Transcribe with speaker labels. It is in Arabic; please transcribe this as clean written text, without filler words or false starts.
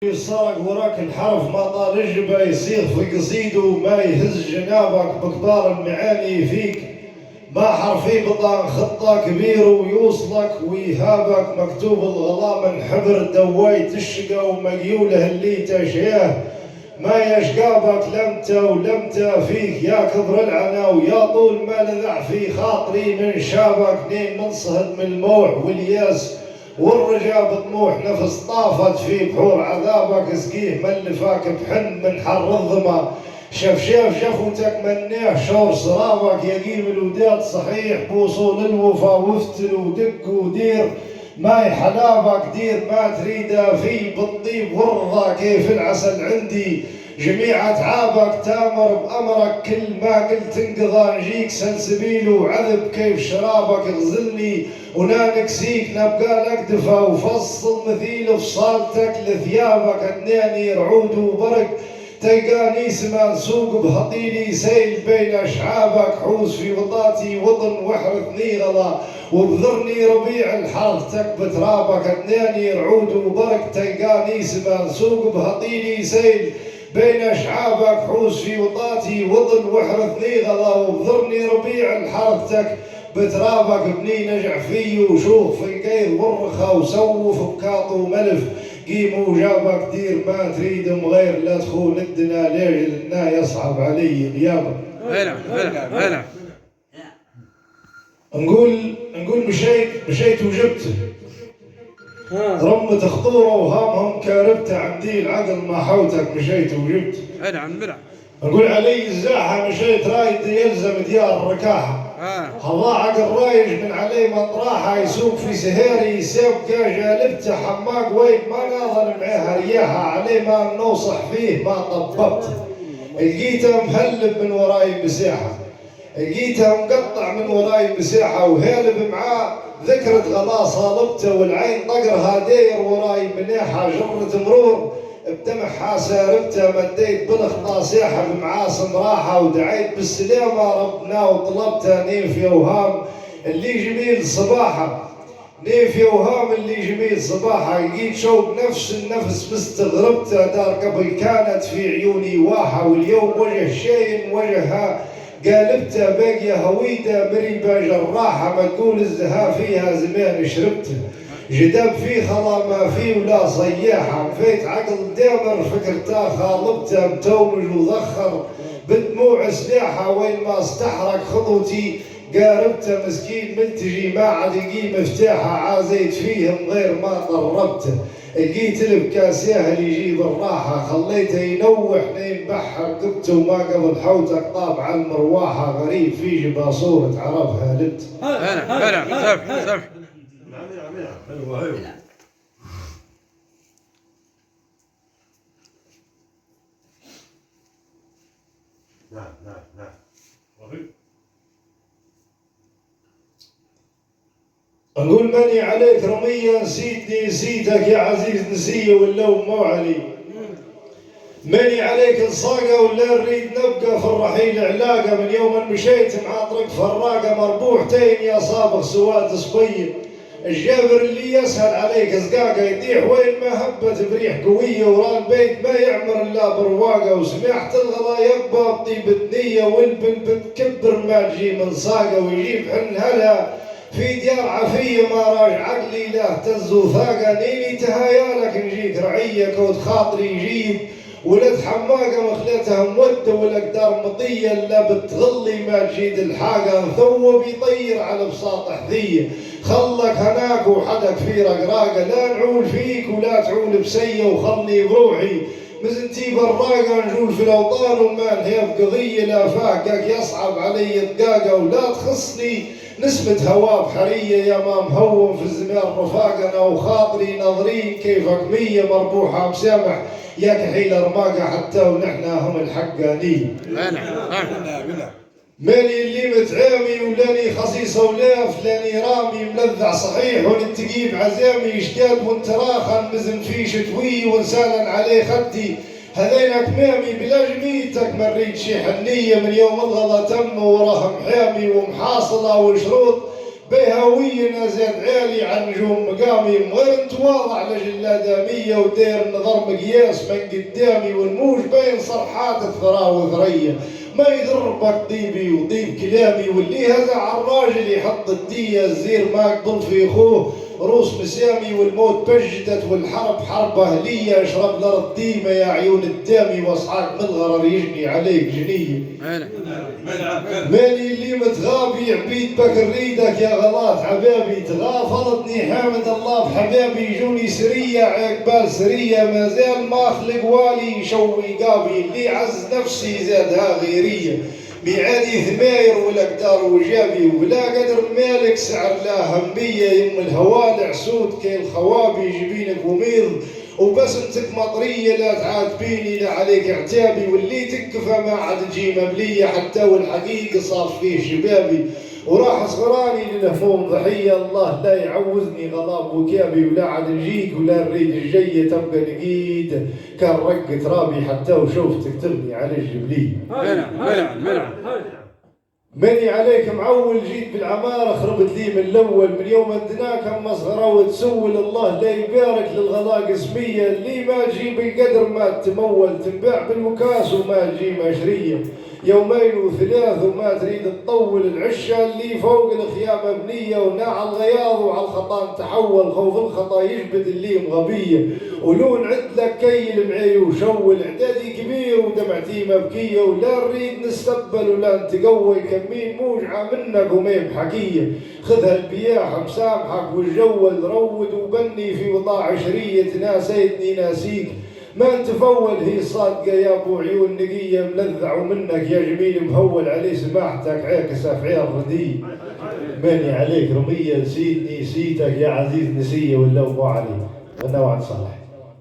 Speaker 1: يسرق وراك الحرف ما طال الجبا يصيغ في قصيده ما يهز جنابك بكبار المعاني فيك ما حرفي بطان خطة كبير ويوصلك ويهابك مكتوب الغلا من حبر دوايت الشقا ومقيوله اللي تشياه ما يشقابك لمته ولمته فيك يا كبر العنا ويا طول ما لذع في خاطري من شابك نين منصهد من الموح والياس والرجا بطموح نفس طافت في بحور عذابك اسقيه ملفاك بحن من حر الظما شف شفوتك منيح شور صرابك يقيم الوداد صحيح بوصول الوفا وافتل ودق ودير ماي حلابك دير ما تريده في بالطيب والرضا كيف العسل عندي جميع اتعابك تامر بامرك كل ما قلت انقضى نجيك سلسبيل وعذب كيف شرابك غزلني ونانكسيك نبقى لك دفا وفصل مثيل فصالتك لثيابك اثنين رعود وبرق تلقاني سمان سوق بهطيلي سيل بين اشعابك حوز في وطاتي وطن وحرثني غلا وبذرني ربيع الحرثتك بترابك اثنين رعود وبرق تلقاني سمان سوق بهطيلي سيل بين اشعابك حوز في وطاتي وطن وحرثني غلا وبذرني ربيع الحرثتك بترابك بني نجع فيه وشوف في القيض والرخا وسوف بكاط وملف قيم وجابك دير ما تريد غير لا تخون الدنا ليش لنا يصعب علي غيابك.
Speaker 2: هلا
Speaker 1: نقول مشيت وجبت رمت خطوره وهامهم كاربته عندي العقل ما حوتك مشيت وجبت. نقول علي الزاحه مشيت رايد يلزم ديار الركاحه الله عقل رايج من علي مطراحه يسوق في سهيري سيبقى جالبته حماق ويد ما ناظر معيها رياحه علي ما نوصح فيه ما طببت لقيته مهلب من وراي مساحه لقيته مقطع من وراي مساحه وهالب معاه ذكرت غلا صالبته والعين طقرها داير وراي مناحه جرة مرور بدمعها ساربته مديت بالخطا ساحب معاصم راحه ودعيت بالسلامه ربنا وطلبته نيف يوهام اللي جميل صباحه نيف يوهام اللي جميل صباحه لقيت شوق نفس النفس مستغربته دار قبل كانت في عيوني واحه واليوم وجه شين وجهها قالبته باقيه هويده مريبه جراحه ما تقول الزها فيها زمان شربته جدب في خلا ما في ولا صياحه فيت عقل دامر فكرته خالبته متومج وضخر بدموع سلاحه وين ما استحرق خطوتي قاربته مسكين ملتجي ما عاد يجي مفتاحه عازيت فيهم غير ما قربته لقيت البكاسيه اللي يجيب الراحه خليته ينوح نين بحر قبته وما قبل حوتك طابع المرواحه غريب في جبا صوره عرفها لبت.
Speaker 2: هلا سامح
Speaker 1: ايوه نعم أقول ماني عليك رمية نسيتني نسيتك يا عزيز نسية واللوم مو علي ماني عليك الصاقة ولا نريد نبقى في الرحيل علاقة من يوم مشيت مع طريق فراقة مربوحتين يا صابغ سواد صبين الجابر اللي يسهل عليك زقاقة يطيح وين ما هبت بريح قوية ورا البيت ما يعمر الا برواقة وسمعت الغلا يقبى بطيبة نية والبن بتكبر ما تجي من صاقة ويجيب حن هلا في ديار عفية ما راج عقلي لا اهتز وثاقة نيني تهايالك نجيك رعية كود خاطري يجيب ولد حماقة مخلتها مودة والاقدار مطية الا بتغلي ما تجيد الحاقة ثوب يطير على بساط حذية خلك هناك وحدك في رقراقة لا نعول فيك ولا تعول بسية وخلني بروحي مزنتي براقة نجول في الأوطان وما هي بقضية لا فاقك يصعب علي دقاقة ولا تخصني نسبة هوا بحرية يا ما مهوم في الزمان رفاقة أنا وخاطري ناظرين كيفك مية مربوحة مسامح يا كحيل رماقة حتى ونحنا هم الحقانين. ماني اللي متعامي ولاني خصيصة ولاف لاني رامي ملذع صحيح ونتقيب عزامي يشتاد وانتراخا مزن فيه شتوي ونسالا عليه خدي هذينك كمامي بلا جميتك مريت شي حنية من يوم الغلا تم وراها محامي ومحاصلة وشروط بهوية زاد عالي عن نجوم مقامي، غير نتواضع لجل دامية ودير نظر مقياس من قدامي، والموج بين صرحات الثرى وثريا، ما يضربك طيبي وطيب كلامي، واللي هذا عالراجل يحط الدية، الزير ما يقبل في خوه روس مسامي، والموت بجدت والحرب حرب أهلية، اشرب الأرض ديمة يا عيون الدامي، واصحاك من الغرر يجني عليك جنية. مالي اللي متغابي عبيد بكر ريدك يا غلاط حبابي، تغافلتني حامد الله بحبابي، جوني سرية عقبال سرية، ما زال ما خلق والي يشوي قابي، اللي عز نفسي زادها غيرية، بيعادي ثماير والأقدار وجابي، وبلا قدر مالك سعر لا همية، يم الهوالع سود كي الخوابي، جبينك وميض وبسمتك مطرية، لا تعاتبيني لا عليك اعتابي، واللي تكفى ما عاد تجي مبلية، حتى والحقيقة صار فيه شبابي، وراح صغراني للهموم ضحية، الله لا يعوزني غضب وكابي، ولا عاد نجيك ولا نريد الجية، تبقى لقيت كان رق ترابي، حتى وشوفتك تغني على الجبلية. مني عليك معول جيت بالعمارة، خربت لي من الأول، من يوم ادناك أما صغرى وتسول، الله لا يبارك للغلاء قسمية، اللي ما تجيب القدر ما تمول، تنباع بالمكاس وما تجي مشرية، يومين وثلاث وما تريد تطول، العشة اللي فوق الخيام مبنية، وناع الغياض وعلى الخطان تحول، خوف الخطا يجبد اللي مغبية، ولون عدلك كيل معي وشول، عدادي كبير ودمعتي مبكية، ولا نريد نستقبل ولا نتقول، كمين موجعة منك ومين بحكية، خذها البياح مسامحك والجول، رود وبني في وضاع عشرية، ناسيتني ناسيك ما نتفول، هي صادقة يا ابو عيون نقية، ملذع ومنك يا جميل مهول، عليه سماحتك عاكسة في عيال ردي، ماني عليك رمية، نسيتني نسيتك يا عزيز نسية، ولا ابو علي غنى وعد صالح.